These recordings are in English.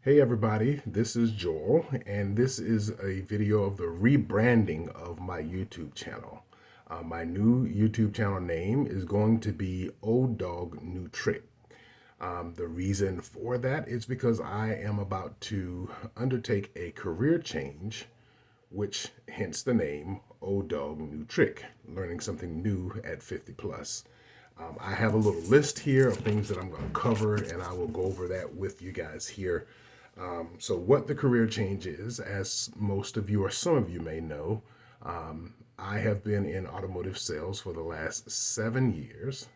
Hey everybody, this is Joel, and this is a video of the rebranding of my YouTube channel. My new YouTube channel name is going to be Old Dog New Trick. The reason for that is because I am about to undertake a career change, which hence the name Old Dog New Trick, learning something new at 50 plus. I have a little list here of things that I'm going to cover, and I will go over that with you guys here. So, what the career change is, as most of you or some of you may know, I have been in automotive sales for the last 7 years,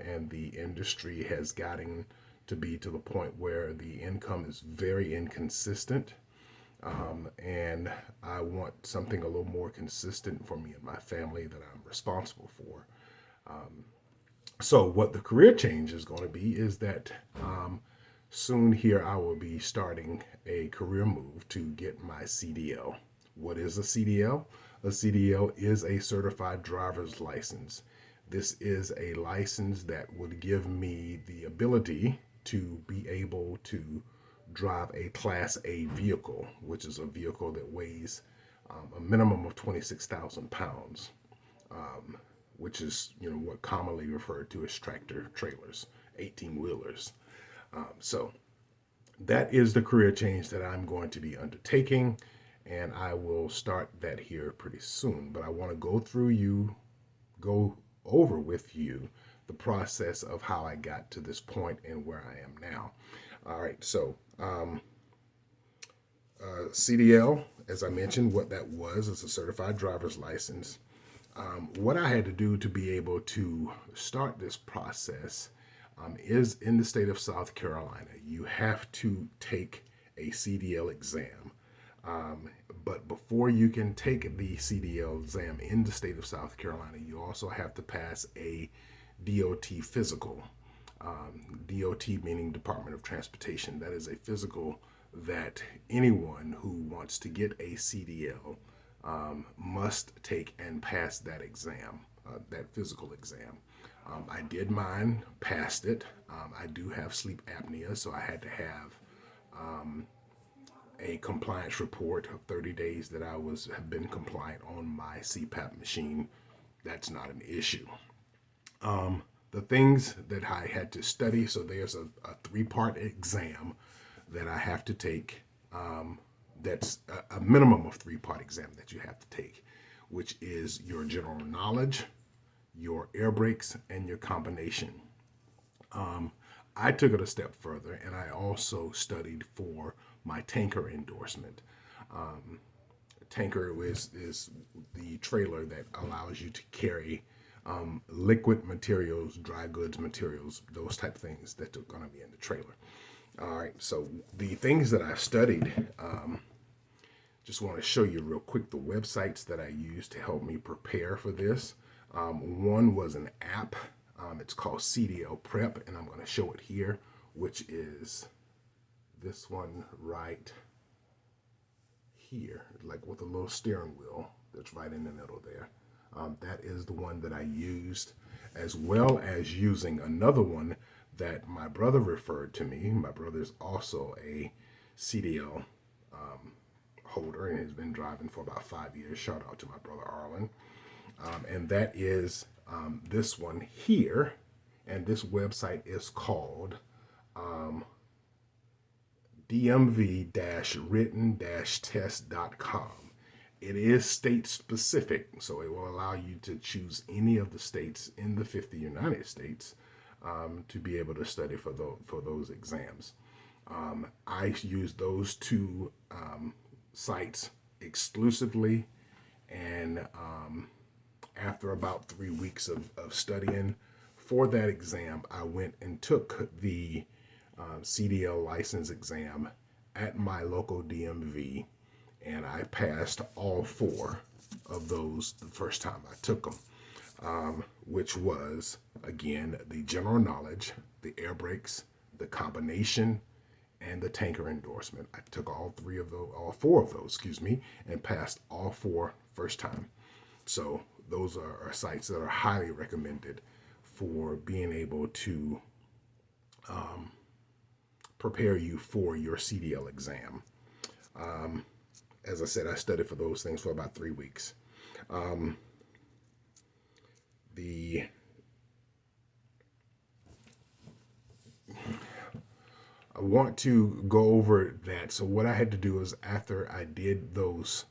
and the industry has gotten to be to the point where the income is very inconsistent. And I want something a little more consistent for me and my family that I'm responsible for. So, what the career change is going to be is that soon here I will be starting a career move to get my CDL. What is a CDL? A CDL is a certified driver's license. This is a license that would give me the ability to be able to drive a Class A vehicle, which is a vehicle that weighs a minimum of 26,000 pounds, which is what commonly referred to as tractor trailers, 18 wheelers. So that is the career change that I'm going to be undertaking, and I will start that here pretty soon. But I want to go over with you the process of how I got to this point and where I am now. All right, so CDL, as I mentioned, what that was is a certified driver's license. What I had to do to be able to start this process is in the state of South Carolina. You have to take a CDL exam. But before you can take the CDL exam in the state of South Carolina, you also have to pass a DOT physical. DOT meaning Department of Transportation. That is a physical that anyone who wants to get a CDL must take and pass that exam, that physical exam. I did mine, passed it. I do have sleep apnea, so I had to have a compliance report of 30 days that have been compliant on my CPAP machine. That's not an issue. The things that I had to study, so there's a three-part exam that I have to take. That's a minimum of three-part exam that you have to take, which is your general knowledge, your air brakes, and your combination. I took it a step further, and I also studied for my tanker endorsement. Tanker is the trailer that allows you to carry liquid materials, dry goods materials, those type of things that are going to be in the trailer. All right, so the things that I studied, just want to show you real quick the websites that I used to help me prepare for this. One was an app. It's called CDL Prep, and I'm going to show it here, which is this one right here, like with a little steering wheel that's right in the middle there. That is the one that I used, as well as using another one that my brother referred to me. My brother is also a CDL holder and has been driving for about 5 years. Shout out to my brother Arlen. And that is this one here. And this website is called dmv-written-test.com. It is state specific, so it will allow you to choose any of the states in the 50 United States to be able to study for those exams. I use those two sites exclusively, and after about 3 weeks of studying for that exam, I went and took the CDL license exam at my local DMV, and I passed all four of those the first time I took them, which was, again, the general knowledge, the air brakes, the combination, and the tanker endorsement. I took all four of those, excuse me, and passed all four first time. So those are sites that are highly recommended for being able to prepare you for your CDL exam. As I said, I studied for those things for about 3 weeks. The I want to go over that. So what I had to do is after I did those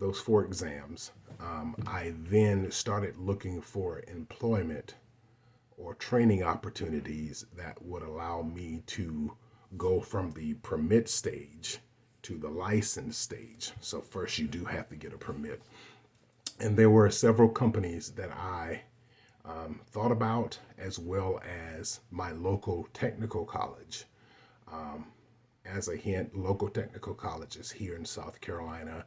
4 exams, I then started looking for employment or training opportunities that would allow me to go from the permit stage to the license stage. So first you do have to get a permit. And there were several companies that I thought about, as well as my local technical college. As a hint, local technical colleges here in South Carolina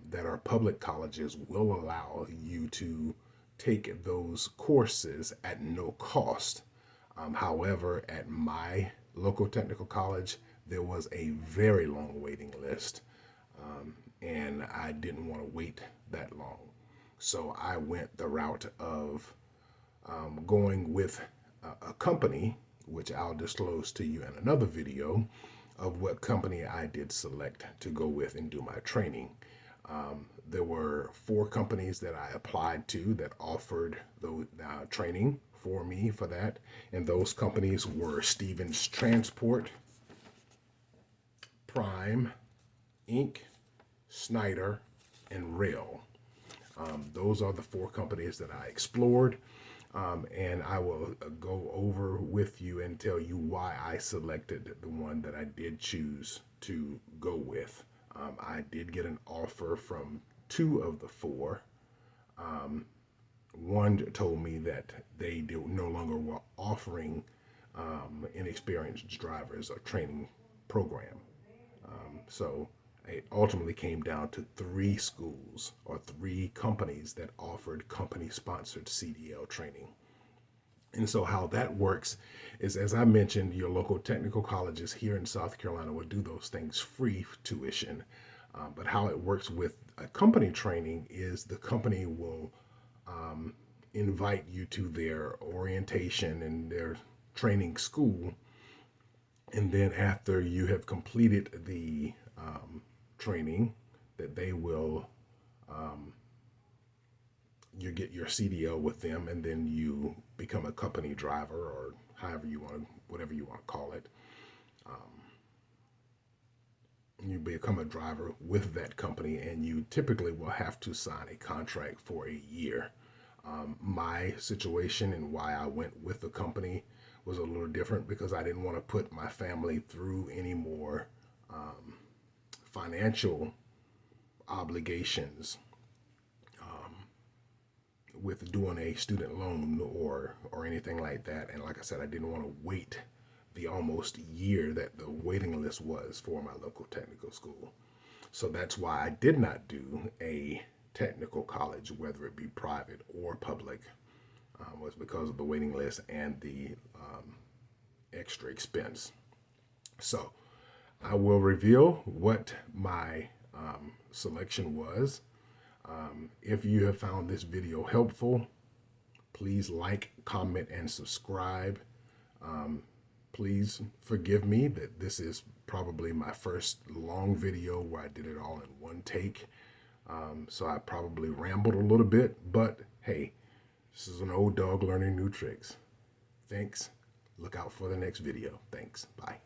that are public colleges will allow you to take those courses at no cost. However, at my local technical college, there was a very long waiting list, and I didn't want to wait that long. So I went the route of going with a company, which I'll disclose to you in another video, of what company I did select to go with and do my training. There were 4 companies that I applied to that offered the training for me for that. And those companies were Stevens Transport, Prime, Inc., Snyder, and Rail. Those are the 4 companies that I explored. And I will go over with you and tell you why I selected the one that I did choose to go with. I did get an offer from 2 of the 4. One told me that they no longer were offering inexperienced drivers a training program. So it ultimately came down to 3 schools or 3 companies that offered company-sponsored CDL training. And so how that works is, as I mentioned, your local technical colleges here in South Carolina will do those things free tuition. But how it works with a company training is the company will invite you to their orientation and their training school. And then after you have completed the training, that they will you get your CDL with them, and then you become a company driver, or however you want to, whatever you want to call it. You become a driver with that company, and you typically will have to sign a contract for a year. My situation and why I went with the company was a little different because I didn't want to put my family through any more financial obligations with doing a student loan or anything like that. And like I said, I didn't want to wait the almost year that the waiting list was for my local technical school. So that's why I did not do a technical college, whether it be private or public, was because of the waiting list and the extra expense. So I will reveal what my selection was. If you have found this video helpful, please like, comment, and subscribe. Please forgive me that this is probably my first long video where I did it all in one take. So I probably rambled a little bit, but hey, this is an old dog learning new tricks. Thanks. Look out for the next video. Thanks. Bye.